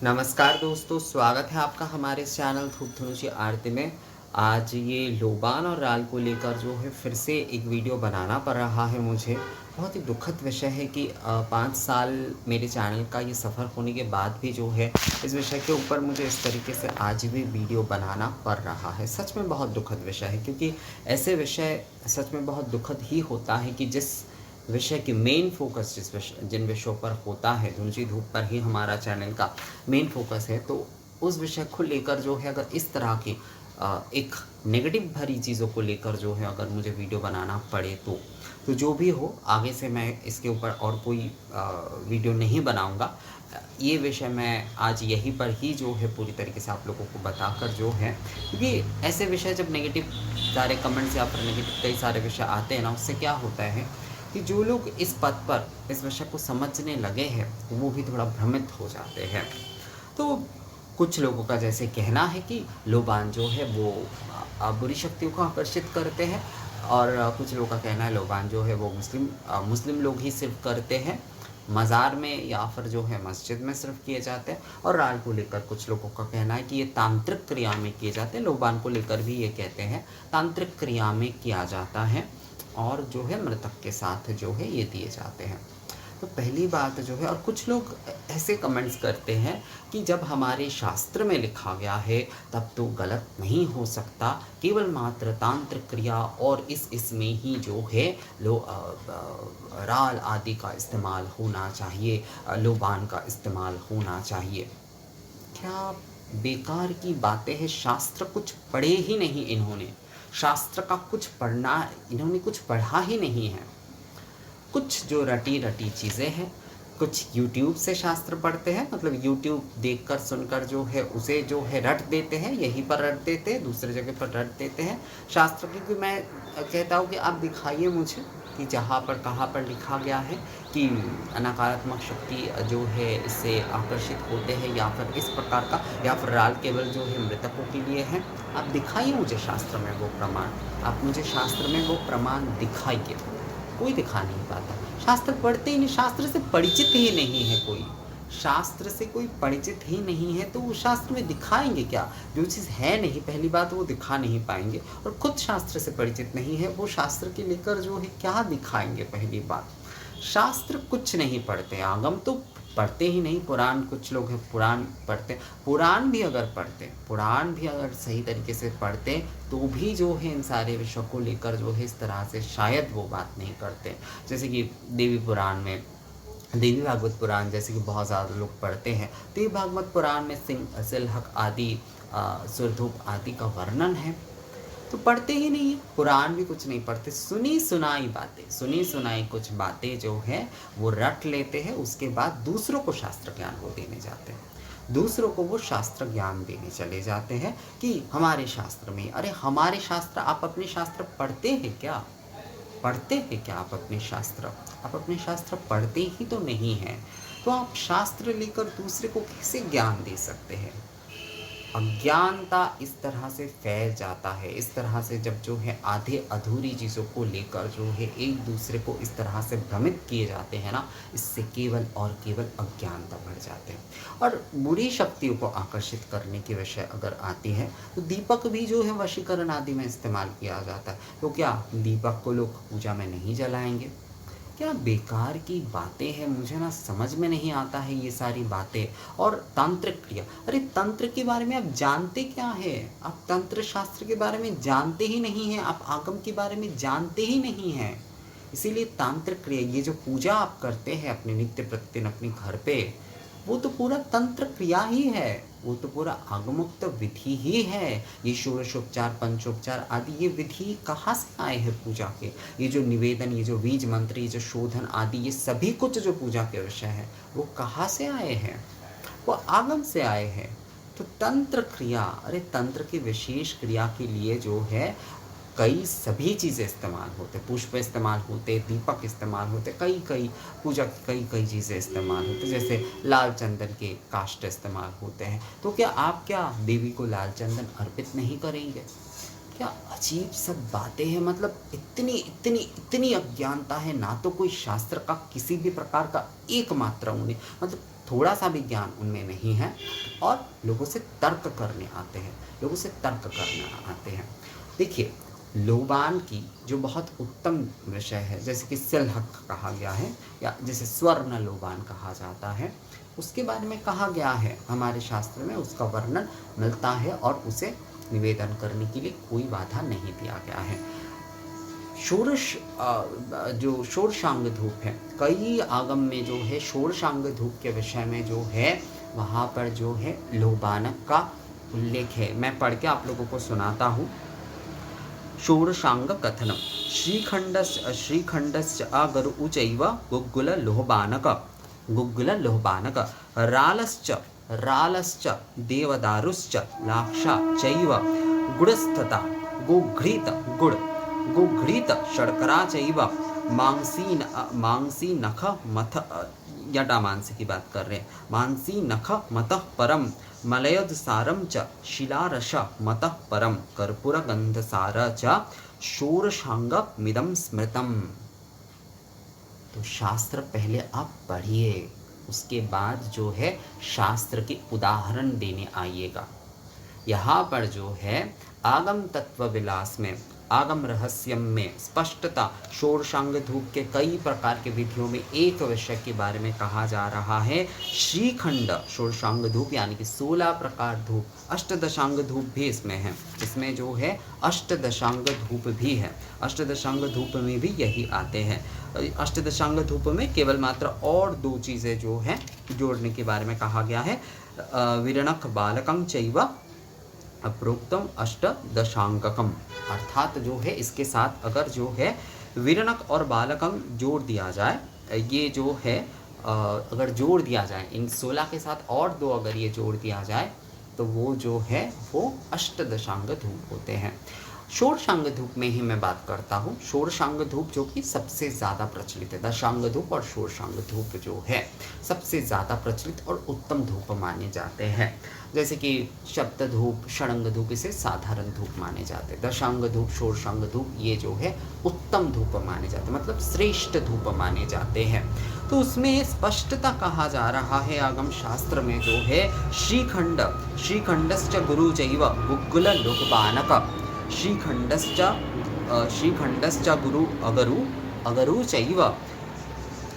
नमस्कार दोस्तों, स्वागत है आपका हमारे इस चैनल धूप धनुषी आरती में। आज ये लोबान और राल को लेकर जो है फिर से एक वीडियो बनाना पड़ रहा है मुझे। बहुत ही दुखद विषय है कि 5 साल मेरे चैनल का ये सफ़र होने के बाद भी जो है इस विषय के ऊपर मुझे इस तरीके से आज भी वीडियो बनाना पड़ रहा है। सच में बहुत दुखद विषय है, क्योंकि ऐसे विषय सच में बहुत दुखद ही होता है कि जिस विषय की मेन फोकस जिन विषयों पर होता है, धुंजी धूप पर ही हमारा चैनल का मेन फोकस है, तो उस विषय को लेकर जो है अगर इस तरह की एक नेगेटिव भरी चीज़ों को लेकर जो है अगर मुझे वीडियो बनाना पड़े तो जो भी हो, आगे से मैं इसके ऊपर और कोई वीडियो नहीं बनाऊंगा। ये विषय मैं आज यहीं पर ही जो है पूरी तरीके से आप लोगों को बताकर जो है, क्योंकि ऐसे विषय जब नेगेटिव सारे कमेंट्स या फिर नेगेटिव कई सारे विषय आते हैं ना, उससे क्या होता है कि जो लोग इस पद पर इस विषय को समझने लगे हैं वो भी थोड़ा भ्रमित हो जाते हैं। तो कुछ लोगों का जैसे कहना है कि लोबान जो है वो बुरी शक्तियों को आकर्षित करते हैं, और कुछ लोगों का कहना है लोबान जो है वो मुस्लिम लोग ही सिर्फ करते हैं, मज़ार में या फिर जो है मस्जिद में सिर्फ किए जाते हैं। और राल को लेकर कुछ लोगों का कहना है कि ये तांत्रिक क्रिया में किए जाते हैं। लोबान को लेकर भी ये कहते हैं तांत्रिक क्रिया में किया जाता है, और जो है मृतक के साथ जो है ये दिए जाते हैं। तो पहली बात जो है, और कुछ लोग ऐसे कमेंट्स करते हैं कि जब हमारे शास्त्र में लिखा गया है तब तो गलत नहीं हो सकता, केवल मात्र तांत्रिक क्रिया और इसमें ही जो है राल आदि का इस्तेमाल होना चाहिए, लोबान का इस्तेमाल होना चाहिए। क्या बेकार की बातें हैं। शास्त्र कुछ पढ़े ही नहीं इन्होंने, शास्त्र का कुछ पढ़ना इन्होंने कुछ पढ़ा ही नहीं है। कुछ जो रटी रटी चीज़ें हैं, कुछ यूट्यूब से शास्त्र पढ़ते हैं, मतलब यूट्यूब देखकर सुनकर जो है उसे जो है रट देते हैं, यहीं पर रट देते हैं, दूसरी जगह पर रट देते हैं शास्त्र की। कि मैं कहता हूँ कि आप दिखाइए मुझे कि जहाँ पर कहाँ पर लिखा गया है कि नकारात्मक शक्ति जो है इससे आकर्षित होते हैं, या फिर इस प्रकार का, या फिर राल केवल जो है मृतकों के लिए है। आप दिखाइए मुझे शास्त्र में वो प्रमाण, आप मुझे शास्त्र में वो प्रमाण दिखाइए। कोई दिखा नहीं पाता। शास्त्र पढ़ते ही नहीं, शास्त्र से परिचित ही नहीं है कोई, शास्त्र से कोई परिचित ही नहीं है, तो वो शास्त्र में दिखाएंगे क्या? जो चीज़ है नहीं, पहली बात वो दिखा नहीं पाएंगे, और खुद शास्त्र से परिचित नहीं है, वो शास्त्र के लेकर जो है क्या दिखाएंगे? पहली बात, शास्त्र कुछ नहीं पढ़ते, आगम तो पढ़ते ही नहीं। पुराण, कुछ लोग हैं पुराण पढ़ते, पुराण भी अगर सही तरीके से पढ़ते तो भी जो है इन सारे विषयों को लेकर जो है इस तरह से शायद वो बात नहीं करते। जैसे कि देवी भागवत पुराण जैसे कि बहुत ज़्यादा लोग पढ़ते हैं। देवी भागवत पुराण में सिलहक आदि, सुरधूप आदि का वर्णन है, तो पढ़ते ही नहीं है। पुराण भी कुछ नहीं पढ़ते, सुनी सुनाई कुछ बातें जो है वो रट लेते हैं, उसके बाद दूसरों को शास्त्र ज्ञान वो देने जाते हैं, दूसरों को वो शास्त्र ज्ञान देने चले जाते हैं कि हमारे शास्त्र में। अरे हमारे शास्त्र, आप अपने शास्त्र पढ़ते हैं क्या? आप अपने शास्त्र पढ़ते ही तो नहीं हैं, तो आप शास्त्र लेकर दूसरे को कैसे ज्ञान दे सकते हैं? अज्ञानता इस तरह से फैल जाता है, इस तरह से जब जो है आधे अधूरी चीज़ों को लेकर जो है एक दूसरे को इस तरह से भ्रमित किए जाते हैं ना, इससे केवल और केवल अज्ञानता बढ़ जाते हैं। और बुरी शक्तियों को आकर्षित करने की विषय अगर आती है तो दीपक भी जो है वशीकरण आदि में इस्तेमाल किया जाता है। तो क्या दीपक को लोग पूजा में नहीं जलाएंगे? क्या बेकार की बातें हैं, मुझे ना समझ में नहीं आता है ये सारी बातें। और तांत्रिक क्रिया, अरे तंत्र के बारे में आप जानते क्या है? आप तंत्र शास्त्र के बारे में जानते ही नहीं हैं, आप आगम के बारे में जानते ही नहीं हैं। इसीलिए तांत्रिक क्रिया, ये जो पूजा आप करते हैं अपने नित्य प्रतिदिन अपने घर पे, वो तो पूरा तंत्र क्रिया ही है, वो तो पूरा आगमुक्त विधि ही है। ये षोडशोपचार, पंचोपचार आदि ये विधि कहाँ से आए हैं पूजा के? ये जो निवेदन, ये जो बीज मंत्र, ये जो शोधन आदि, ये सभी कुछ जो पूजा के विषय है वो कहाँ से आए हैं? वो आगम से आए हैं। तो तंत्र क्रिया, अरे तंत्र की विशेष क्रिया के लिए जो है कई सभी चीज़ें इस्तेमाल होते, पुष्प इस्तेमाल होते, दीपक इस्तेमाल होते, कई पूजा की कई चीज़ें इस्तेमाल होते, जैसे लाल चंदन के काष्ठ इस्तेमाल होते हैं। तो क्या देवी को लाल चंदन अर्पित नहीं करेंगे? क्या अजीब सब बातें हैं, मतलब इतनी अज्ञानता है। ना तो कोई शास्त्र का किसी भी प्रकार का एक मात्रा उन्हें, मतलब थोड़ा सा भी ज्ञान उनमें नहीं है और लोगों से तर्क करने आते हैं, लोगों से तर्क करने आते हैं। देखिए, लोबान की जो बहुत उत्तम विषय है, जैसे कि सिलहक कहा गया है या जिसे स्वर्ण लोबान कहा जाता है, उसके बारे में कहा गया है हमारे शास्त्र में, उसका वर्णन मिलता है और उसे निवेदन करने के लिए कोई बाधा नहीं दिया गया है। षोडश जो षोडशांग धूप है, कई आगम में जो है षोडशांग धूप के विषय में जो है वहाँ पर जो है लोबानक का उल्लेख है। मैं पढ़ के आप लोगों को सुनाता हूँ। षोडशांग कथनम श्रीखंडस्य अगरु चैव गुग्गुल लोहबानक रालश्च देवदारुश्च लाक्षा चैव गुडस्तथा गोघृत शर्करा चैव मांसी नख मथ जटामांसी की बात कर रहे हैं। मांसी नख मतः परम मलयदसारं च शिलारस मतः परम कर्पूरगंधसार च षोडशांगमिदं स्मृतम्। तो शास्त्र पहले आप पढ़िए, उसके बाद जो है शास्त्र के उदाहरण देने आइएगा। यहाँ पर जो है आगम तत्व विलास में, आगम रहस्यम में स्पष्टता षोडशांग धूप के कई प्रकार के विधियों में एक विषय के बारे में कहा जा रहा है। श्रीखंड षोडशांग धूप यानी कि 16 प्रकार धूप, अष्टदशांग धूप भी इसमें है, इसमें जो है अष्टदशांग धूप भी है। अष्टदशांग धूप में भी यही आते हैं। अष्टदशांग धूप में केवल मात्र और 2 चीज़ें जो है जोड़ने के बारे में कहा गया है। विरणक बालकं चैव अप्रोक्तम अष्टदशांगकम, अर्थात जो है इसके साथ अगर जो है विरणक और बालकम जोड़ दिया जाए, ये जो है अगर जोड़ दिया जाए इन 16 के साथ और 2 अगर ये जोड़ दिया जाए तो वो जो है वो अष्टदशांग धूप होते हैं। षोडशांग धूप में ही मैं बात करता हूँ। षोडशांग धूप जो कि सबसे ज़्यादा प्रचलित है, दशांग धूप और षोडशांग धूप जो है सबसे ज़्यादा प्रचलित और उत्तम धूप माने जाते हैं। जैसे कि सप्त धूप, षडंग धूप इसे साधारण धूप माने जाते हैं। दशांग धूप, षोडशांग धूप ये जो है उत्तम धूप माने जाते हैं, मतलब श्रेष्ठ धूप माने जाते हैं। तो उसमें स्पष्टता कहा जा रहा है आगम शास्त्र में जो है श्रीखंडश्च गुरु चैव गुग्गुल लोहबानक, श्रीखंडश्च गुरु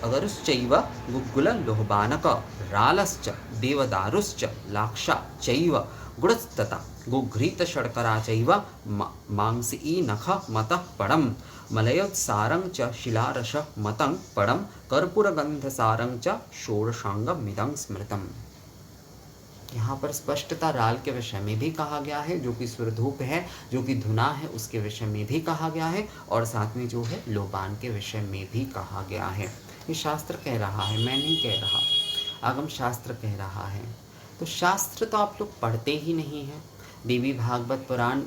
अगरुश्चैव गुग्गुल लोहबानक रालश्च देवदारुश्च लाक्षा चैव गुडस्तथा गोघृत शर्करा चैव मांसी नख मतः पडम मलयोत्सारं च शिलारस मतं पडम कर्पूरगंधसारं च षोडशांगमिदं स्मृतम्। यहाँ पर स्पष्टता राल के विषय में भी कहा गया है, जो कि सुरधूप है, जो कि धुना है, उसके विषय में भी कहा गया है, और साथ में जो है लोबान के विषय में भी कहा गया है। ये शास्त्र कह रहा है, मैं नहीं कह रहा, आगम शास्त्र कह रहा है। तो शास्त्र तो आप लोग पढ़ते ही नहीं हैं। देवी भागवत पुराण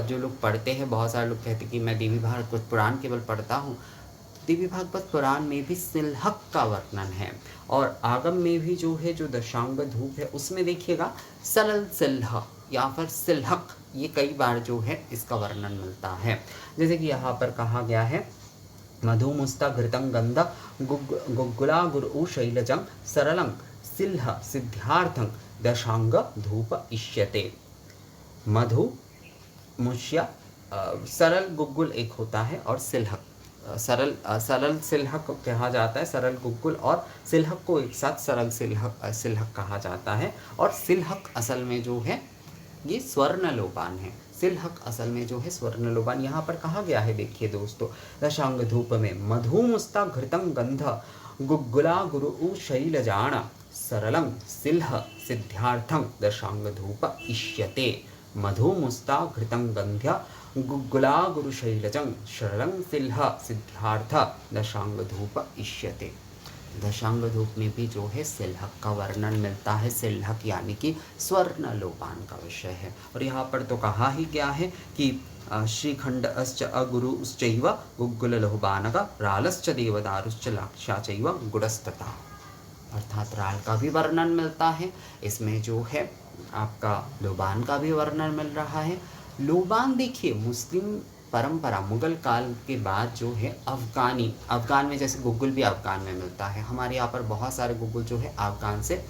जो लोग पढ़ते हैं, बहुत सारे लोग कहते हैं कि मैं देवी भागवत पुराण केवल पढ़ता हूँ। देवी भागवत पुराण में भी सिलहक का वर्णन है, और आगम में भी जो है जो दशांग धूप है उसमें देखिएगा सरल सिल्ह या फिर सिलहक, ये कई बार जो है इसका वर्णन मिलता है। जैसे कि यहाँ पर कहा गया है मधुमुस्ता घृतं गंध गुग्गुला गुरु शैलजं सरलं सिल्ह सिद्धार्थं दशांग धूप इष्यते। मधु मुष्य सरल गुग्गुल एक होता है और सिलहक सरल सिलहक कहा जाता है। सरल गुग्गुल और सिलहक को एक साथ सरल सिलहक कहा जाता है। और सिलहक असल में जो है ये स्वर्ण लोबान है। सिलहक असल में जो है स्वर्ण लोबान यहाँ पर कहा गया है। देखिए दोस्तों, दशांग धूप में मधुमुस्ता घृतं गंध गुग्गुला गुरु शैलजान सरलं सिल्ह सिद्धार्थं दशांग धूप इष्यते। मधुमुस्ता घृतं गंध्य गुग्गुला गुरु शैलजं शरलं सिल्ह सिद्धार्थ दशांग धूप इष्यते। दशांग धूप में भी जो है सिलहक का वर्णन मिलता है। सिलहक यानी कि स्वर्ण लोपान का विषय है। और यहाँ पर तो कहा ही गया है कि श्रीखंडश्च अगुरुश्चैव गुग्गुल लोहबानक रालश्च देवदारुश्च लाक्षा चैव गुडस्तथा, अर्थात राल का भी वर्णन मिलता है। इसमें जो है आपका लोबान का भी वर्णन मिल रहा है। लोबान देखिए मुस्लिम परंपरा मुगल काल के बाद जो है अफ़गान में, जैसे गुग्गुल भी अफ़गान में मिलता है, हमारे यहाँ पर बहुत सारे गुग्गुल जो है अफ़गान से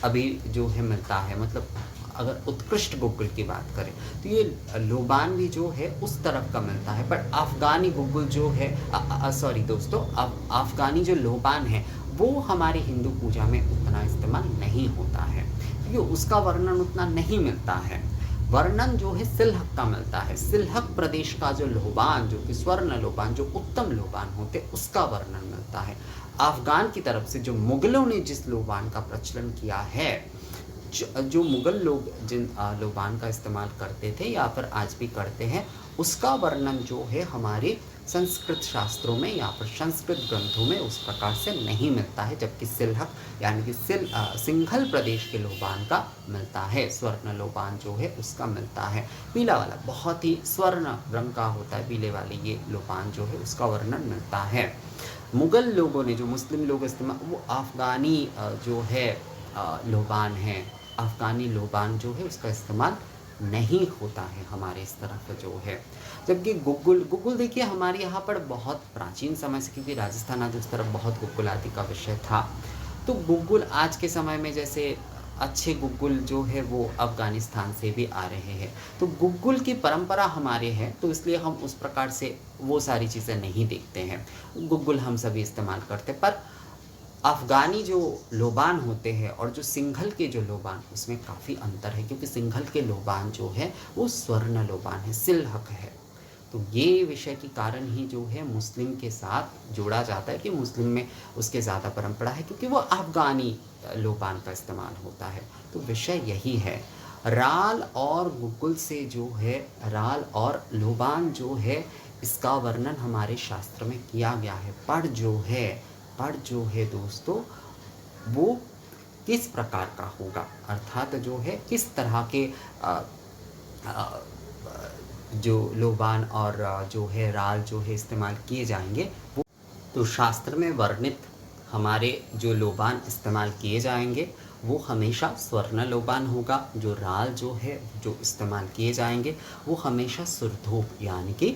अभी जो है मिलता है। मतलब अगर उत्कृष्ट गुग्गुल की बात करें तो ये लोबान भी जो है उस तरफ का मिलता है, पर अफ़गानी गुग्गुल जो है सॉरी दोस्तों, अफ़गानी जो लोबान है वो हमारे हिंदू पूजा में उतना इस्तेमाल नहीं होता है, क्योंकि उसका वर्णन उतना नहीं मिलता है। वर्णन जो है सिलहक का मिलता है। सिलहक प्रदेश का जो लोबान, जो कि स्वर्ण लोबान, जो उत्तम लोबान होते, उसका वर्णन मिलता है। अफ़गान की तरफ से जो मुगलों ने जिस लोबान का प्रचलन किया है, जो मुगल लोग जिन लोबान का इस्तेमाल करते थे या फिर आज भी करते हैं, उसका वर्णन जो है हमारे संस्कृत शास्त्रों में या फिर संस्कृत ग्रंथों में उस प्रकार से नहीं मिलता है, जबकि सिलहक यानी कि सिंघल प्रदेश के लोबान का मिलता है। स्वर्ण लोबान जो है उसका मिलता है। पीला वाला बहुत ही स्वर्ण रंग का होता है, पीले वाले ये लोबान जो है उसका वर्णन मिलता है। मुगल लोगों ने, जो मुस्लिम लोग इस्तेमाल, वो अफ़गानी जो है लोबान है, अफ़गानी लोबान जो है उसका इस्तेमाल नहीं होता है हमारे इस तरफ जो है। जबकि गुग्गुल देखिए हमारे यहाँ पर बहुत प्राचीन समय से, क्योंकि राजस्थान आदि उस तरफ बहुत गुग्गुल आदि का विषय था, तो गुग्गुल आज के समय में जैसे अच्छे गुग्गुल जो है वो अफ़गानिस्तान से भी आ रहे हैं, तो गुग्गुल की परंपरा हमारे है, तो इसलिए हम उस प्रकार से वो सारी चीज़ें नहीं देखते हैं। गुग्गुल हम सभी इस्तेमाल करते, पर अफ़गानी जो लोबान होते हैं और जो सिंघल के जो लोबान, उसमें काफ़ी अंतर है, क्योंकि सिंघल के लोबान जो है वो स्वर्ण लोबान है, सिलहक है। तो ये विषय के कारण ही जो है मुस्लिम के साथ जोड़ा जाता है कि मुस्लिम में उसके ज़्यादा परंपरा है, क्योंकि वो अफ़गानी लोबान का इस्तेमाल होता है। तो विषय यही है। राल और गुग्गुल से जो है, राल और लोबान जो है, इसका वर्णन हमारे शास्त्र में किया गया है, पर जो है दोस्तों वो किस प्रकार का होगा, अर्थात जो है किस तरह के जो लोबान और जो है राल जो है इस्तेमाल किए जाएंगे, वो तो शास्त्र में वर्णित हमारे जो लोबान इस्तेमाल किए जाएंगे वो हमेशा स्वर्ण लोबान होगा। जो राल जो है जो इस्तेमाल किए जाएंगे वो हमेशा सुरधूप यानी कि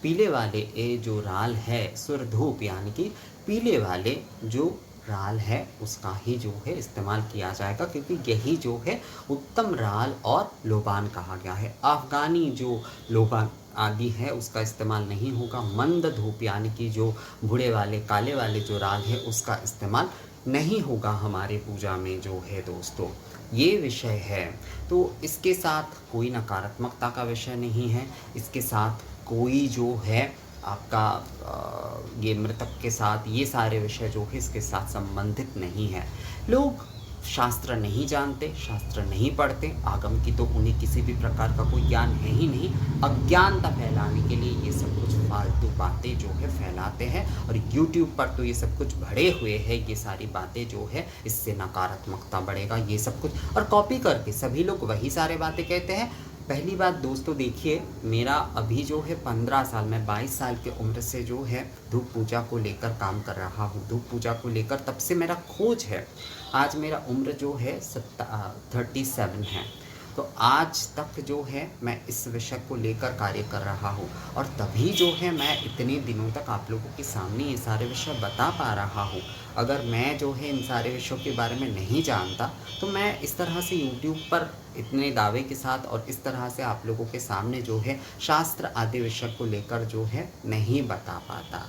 पीले वाले जो राल है, सुरधूप यानी कि पीले वाले जो राल है उसका ही जो है इस्तेमाल किया जाएगा, क्योंकि यही जो है उत्तम राल और लोबान कहा गया है। अफ़गानी जो लोबान आदि है उसका इस्तेमाल नहीं होगा। मंद धूप यानी कि जो भूरे वाले काले वाले जो राल है उसका इस्तेमाल नहीं होगा हमारे पूजा में जो है दोस्तों, ये विषय है। तो इसके साथ कोई नकारात्मकता का विषय नहीं है, इसके साथ कोई जो है आपका ये मृतक के साथ ये सारे विषय जो है इसके साथ संबंधित नहीं है। लोग शास्त्र नहीं जानते, शास्त्र नहीं पढ़ते, आगम की तो उन्हें किसी भी प्रकार का कोई ज्ञान है ही नहीं। अज्ञानता फैलाने के लिए ये सब कुछ फालतू बातें जो है फैलाते हैं, और YouTube पर तो ये सब कुछ भरे हुए हैं, ये सारी बातें जो है इससे नकारात्मकता बढ़ेगा, ये सब कुछ, और कॉपी करके सभी लोग वही सारे बातें कहते हैं। पहली बात दोस्तों देखिए, मेरा अभी जो है 15 साल, मैं 22 साल की उम्र से जो है धूप पूजा को लेकर काम कर रहा हूँ। धूप पूजा को लेकर तब से मेरा खोज है। आज मेरा उम्र जो है 37 है, तो आज तक जो है मैं इस विषय को लेकर कार्य कर रहा हूँ, और तभी जो है मैं इतने दिनों तक आप लोगों के सामने ये सारे विषय बता पा रहा हूँ। अगर मैं जो है इन सारे विषयों के बारे में नहीं जानता तो मैं इस तरह से YouTube पर इतने दावे के साथ और इस तरह से आप लोगों के सामने जो है शास्त्र आदि विषय को लेकर जो है नहीं बता पाता।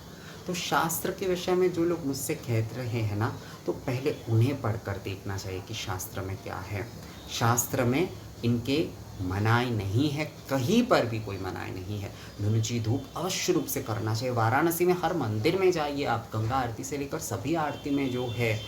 तो शास्त्र के विषय में जो लोग मुझसे कह रहे हैं ना, तो पहले उन्हें पढ़कर देखना चाहिए कि शास्त्र में क्या है। शास्त्र में इनके मनाही नहीं है, कहीं पर भी कोई मनाही नहीं है। धुनुची धूप अवश्य रूप से करना चाहिए। वाराणसी में हर मंदिर में जाइए आप, गंगा आरती से लेकर सभी आरती में जो है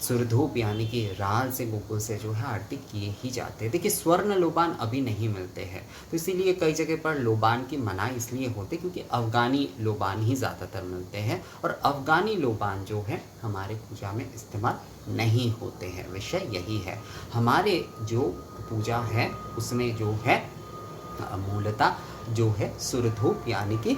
सुरधूप यानी कि राल से गुग्गुल से जो है आरती किए ही जाते हैं। देखिए स्वर्ण लोबान अभी नहीं मिलते हैं, तो इसीलिए कई जगह पर लोबान की मनाही इसलिए होती क्योंकि अफ़गानी लोबान ही ज़्यादातर मिलते हैं, और अफ़गानी लोबान जो है हमारे पूजा में इस्तेमाल नहीं होते हैं। विषय यही है। हमारे जो पूजा है उसमें जो है मूलतः जो है सुरधूप यानी कि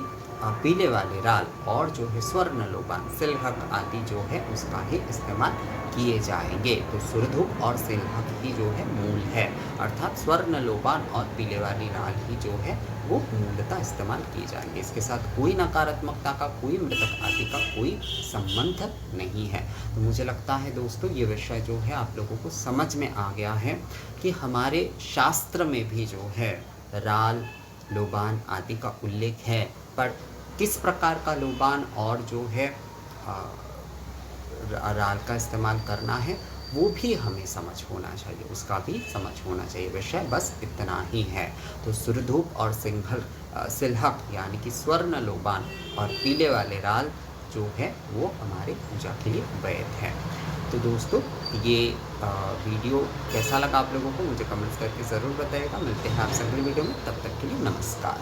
पीले वाले राल और जो है स्वर्ण लोबान सिलहट आदि जो है उसका ही इस्तेमाल किए जाएंगे। तो सुरधुप और सिलहट ही जो है मूल है, अर्थात स्वर्ण लोबान और पीले वाली राल ही जो है वो मूलतः इस्तेमाल किए जाएंगे। इसके साथ कोई नकारात्मकता का, कोई मृतक आदि का कोई संबंध नहीं है। तो मुझे लगता है दोस्तों ये विषय जो है आप लोगों को समझ में आ गया है कि हमारे शास्त्र में भी जो है राल लोबान आदि का उल्लेख है, पर किस प्रकार का लोबान और जो है राल का इस्तेमाल करना है वो भी हमें समझ होना चाहिए, उसका भी समझ होना चाहिए। विषय बस इतना ही है। तो सुरधूप और सिलहट यानी कि स्वर्ण लोबान और पीले वाले राल जो है वो हमारे पूजा के लिए वैध है। तो दोस्तों ये वीडियो कैसा लगा आप लोगों को मुझे कमेंट्स करके ज़रूर बताइएगा। मिलते हैं आपसे अगली वीडियो में, तब तक के लिए नमस्कार।